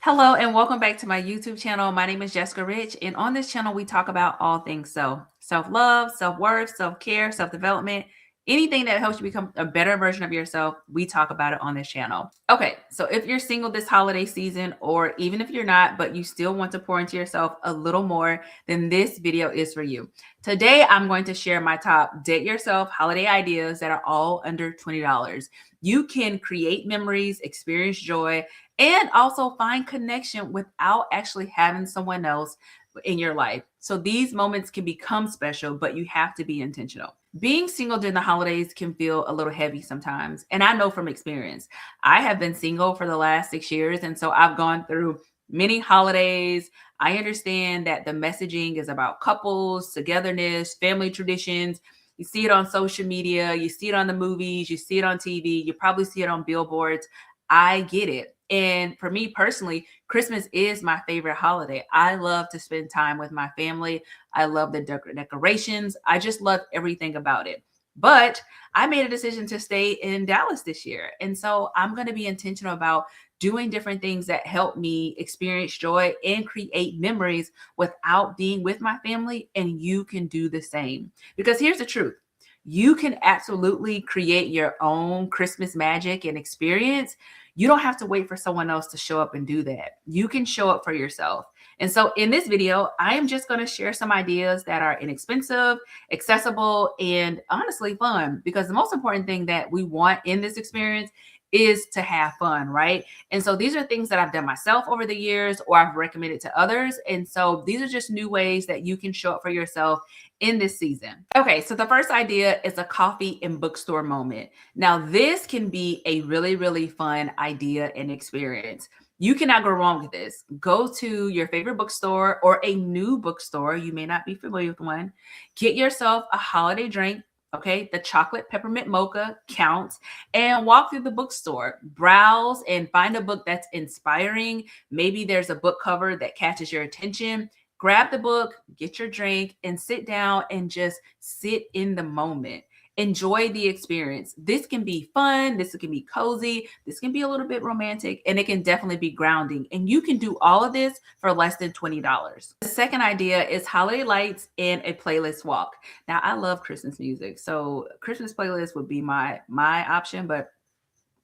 Hello and welcome back to my YouTube channel. My name is Jessica Rich, and on this channel, we talk about all things self-love, self-worth, self-care, self-development, anything that helps you become a better version of yourself. We talk about it on this channel. Okay, so if you're single this holiday season, or even if you're not, but you still want to pour into yourself a little more, then this video is for you. Today, I'm going to share my top date yourself holiday ideas that are all under $20. You can create memories, experience joy, and also find connection without actually having someone else in your life. So these moments can become special, but you have to be intentional. Being single during the holidays can feel a little heavy sometimes. And I know from experience, I have been single for the last 6 years. And so I've gone through many holidays. I understand that the messaging is about couples, togetherness, family traditions. You see it on social media, you see it on the movies, you see it on TV, you probably see it on billboards. I get it. And for me personally, Christmas is my favorite holiday. I love to spend time with my family. I love the decorations. I just love everything about it. But I made a decision to stay in Dallas this year. And so I'm going to be intentional about doing different things that help me experience joy and create memories without being with my family. And you can do the same. Because here's the truth. You can absolutely create your own Christmas magic and experience. You don't have to wait for someone else to show up and do that. You can show up for yourself. And so in this video, I am just going to share some ideas that are inexpensive, accessible, and honestly fun, because the most important thing that we want in this experience is to have fun, right? And so these are things that I've done myself over the years or I've recommended to others. And so these are just new ways that you can show up for yourself in this season. Okay, so the first idea is a coffee and bookstore moment. Now, this can be a really, really fun idea and experience. You cannot go wrong with this. Go to your favorite bookstore or a new bookstore. You may not be familiar with one. Get yourself a holiday drink. Okay, the chocolate peppermint mocha counts, and walk through the bookstore, browse and find a book that's inspiring. Maybe there's a book cover that catches your attention. Grab the book, get your drink, and sit down and just sit in the moment. Enjoy the experience. This can be fun. This can be cozy. This can be a little bit romantic, and it can definitely be grounding. And you can do all of this for less than $20. The second idea is holiday lights and a playlist walk. Now, I love Christmas music, so Christmas playlist would be my option, but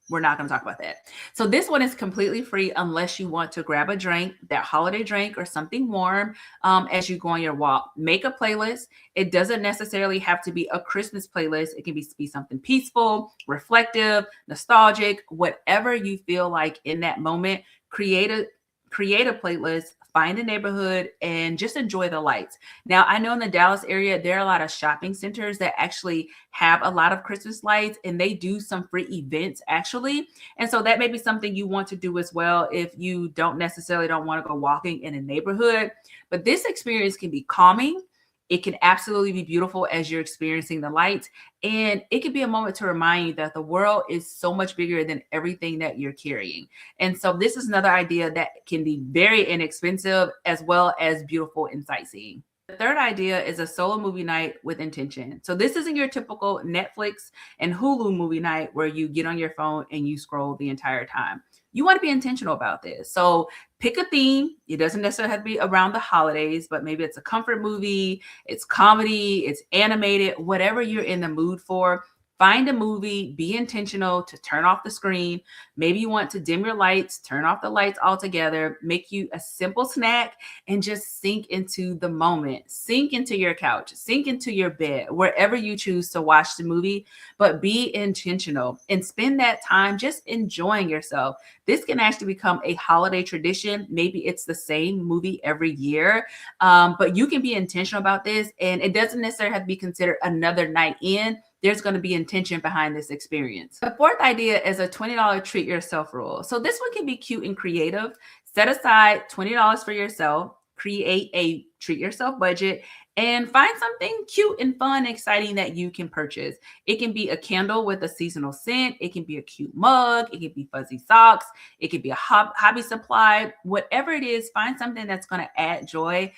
we're not going to talk about that. So this one is completely free unless you want to grab a drink, that holiday drink or something warm as you go on your walk. Make a playlist. It doesn't necessarily have to be a Christmas playlist. It can be something peaceful, reflective, nostalgic, whatever you feel like in that moment. Create a playlist, find a neighborhood, and just enjoy the lights. Now, I know in the Dallas area, there are a lot of shopping centers that actually have a lot of Christmas lights, and they do some free events actually. And so that may be something you want to do as well if you don't want to go walking in a neighborhood. But this experience can be calming. It can absolutely be beautiful as you're experiencing the lights. And it could be a moment to remind you that the world is so much bigger than everything that you're carrying. And so this is another idea that can be very inexpensive as well as beautiful and sightseeing. The third idea is a solo movie night with intention. So this isn't your typical Netflix and Hulu movie night where you get on your phone and you scroll the entire time. You want to be intentional about this. So pick a theme. It doesn't necessarily have to be around the holidays, but maybe it's a comfort movie, it's comedy, it's animated, whatever you're in the mood for. Find a movie, be intentional to turn off the screen. Maybe you want to dim your lights, turn off the lights altogether, make you a simple snack, and just sink into the moment. Sink into your couch, sink into your bed, wherever you choose to watch the movie, but be intentional and spend that time just enjoying yourself. This can actually become a holiday tradition. Maybe it's the same movie every year, but you can be intentional about this, and it doesn't necessarily have to be considered another night in. There's going to be intention behind this experience. The fourth idea is a $20 treat yourself rule. So this one can be cute and creative. Set aside $20 for yourself. Create a treat yourself budget, and find something cute and fun, exciting that you can purchase. It can be a candle with a seasonal scent. It can be a cute mug. It can be fuzzy socks. It could be a hobby supply. Whatever it is, find something that's going to add joy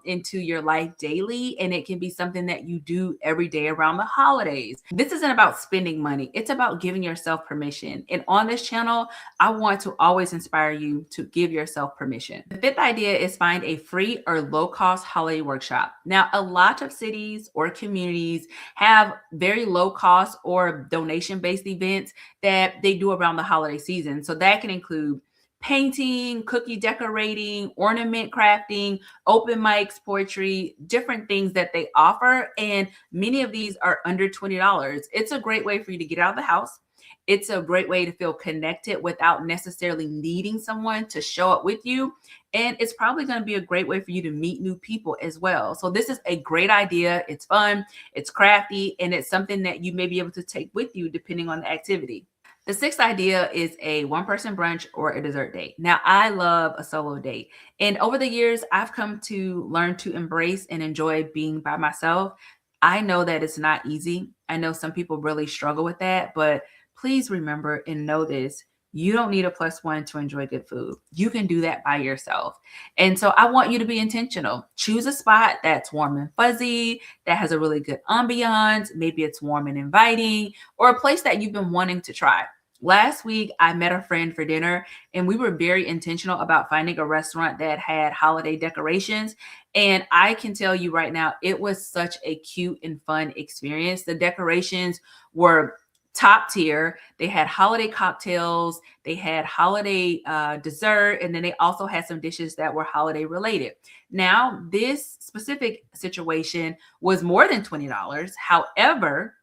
into your life daily. And it can be something that you do every day around the holidays. This isn't about spending money. It's about giving yourself permission. And on this channel, I want to always inspire you to give yourself permission. The fifth idea is find a free or low cost holiday workshop. Now, a lot of cities or communities have very low cost or donation based events that they do around the holiday season. So that can include painting, cookie decorating, ornament crafting, open mics, poetry, different things that they offer. And many of these are under $20. It's a great way for you to get out of the house. It's a great way to feel connected without necessarily needing someone to show up with you. And it's probably going to be a great way for you to meet new people as well. So this is a great idea. It's fun, it's crafty, and it's something that you may be able to take with you depending on the activity. The sixth idea is a one-person brunch or a dessert date. Now, I love a solo date. And over the years, I've come to learn to embrace and enjoy being by myself. I know that it's not easy. I know some people really struggle with that, but please remember and know this. You don't need a plus one to enjoy good food. You can do that by yourself. And so I want you to be intentional. Choose a spot that's warm and fuzzy, that has a really good ambiance. Maybe it's warm and inviting, or a place that you've been wanting to try. Last week, I met a friend for dinner, and we were very intentional about finding a restaurant that had holiday decorations. And I can tell you right now, it was such a cute and fun experience. The decorations were top tier. They had holiday cocktails, they had holiday dessert, and then they also had some dishes that were holiday related. Now, this specific situation was more than $20. However,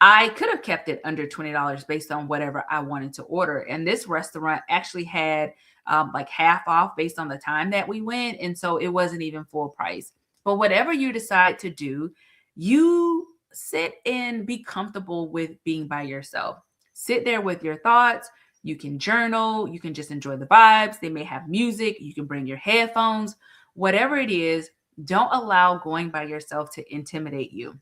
I could have kept it under $20 based on whatever I wanted to order. And this restaurant actually had like half off based on the time that we went. And so it wasn't even full price. But whatever you decide to do, you sit and be comfortable with being by yourself. Sit there with your thoughts. You can journal. You can just enjoy the vibes. They may have music. You can bring your headphones. Whatever it is, don't allow going by yourself to intimidate you.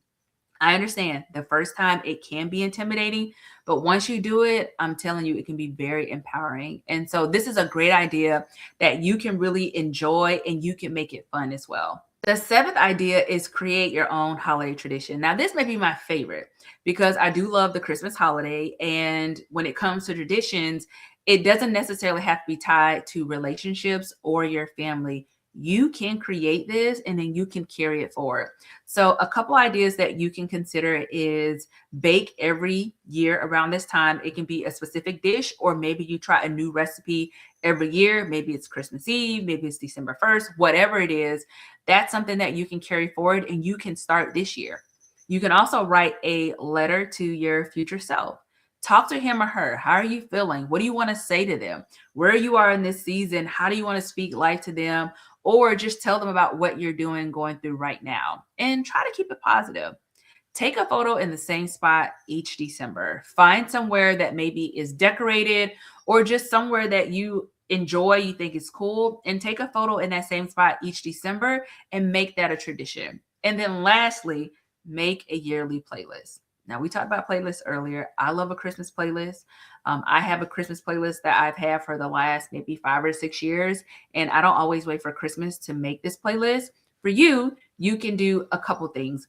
I understand the first time it can be intimidating, but once you do it, I'm telling you, it can be very empowering. And so this is a great idea that you can really enjoy and you can make it fun as well. The seventh idea is create your own holiday tradition. Now, this may be my favorite because I do love the Christmas holiday. And when it comes to traditions, it doesn't necessarily have to be tied to relationships or your family. You can create this and then you can carry it forward. So a couple ideas that you can consider is bake every year around this time. It can be a specific dish, or maybe you try a new recipe every year. Maybe it's Christmas Eve, maybe it's December 1st, whatever it is. That's something that you can carry forward and you can start this year. You can also write a letter to your future self. Talk to him or her. How are you feeling? What do you want to say to them? Where you are in this season? How do you want to speak life to them? Or just tell them about what you're doing, going through right now, and try to keep it positive. Take a photo in the same spot each December. Find somewhere that maybe is decorated or just somewhere that you enjoy, you think is cool, and take a photo in that same spot each December and make that a tradition. And then lastly, make a yearly playlist. Now, we talked about playlists earlier. I love a Christmas playlist. I have a Christmas playlist that I've had for the last maybe 5 or 6 years, and I don't always wait for Christmas to make this playlist. For you, you can do a couple things.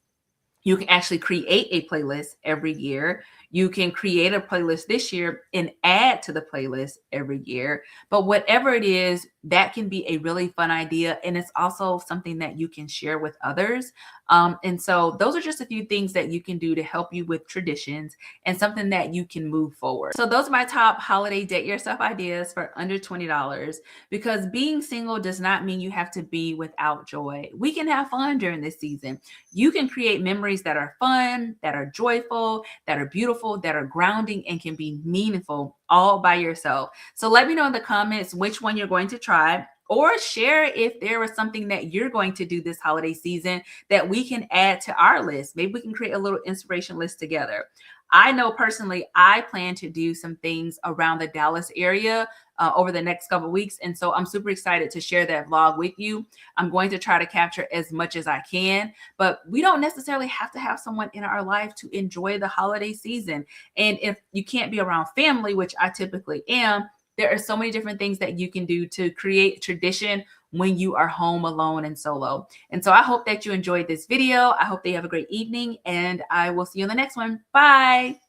You can actually create a playlist every year. You can create a playlist this year and add to the playlist every year. But whatever it is, that can be a really fun idea. And it's also something that you can share with others. And so those are just a few things that you can do to help you with traditions and something that you can move forward. So those are my top holiday date yourself ideas for under $20, because being single does not mean you have to be without joy. We can have fun during this season. You can create memories that are fun, that are joyful, that are beautiful, that are grounding, and can be meaningful all by yourself. So let me know in the comments which one you're going to try, or share if there was something that you're going to do this holiday season that we can add to our list. Maybe we can create a little inspiration list together. I know personally, I plan to do some things around the Dallas area over the next couple of weeks. And so I'm super excited to share that vlog with you. I'm going to try to capture as much as I can, but we don't necessarily have to have someone in our life to enjoy the holiday season. And if you can't be around family, which I typically am, there are so many different things that you can do to create tradition when you are home alone and solo. And so I hope that you enjoyed this video. I hope that you have a great evening, and I will see you in the next one. Bye.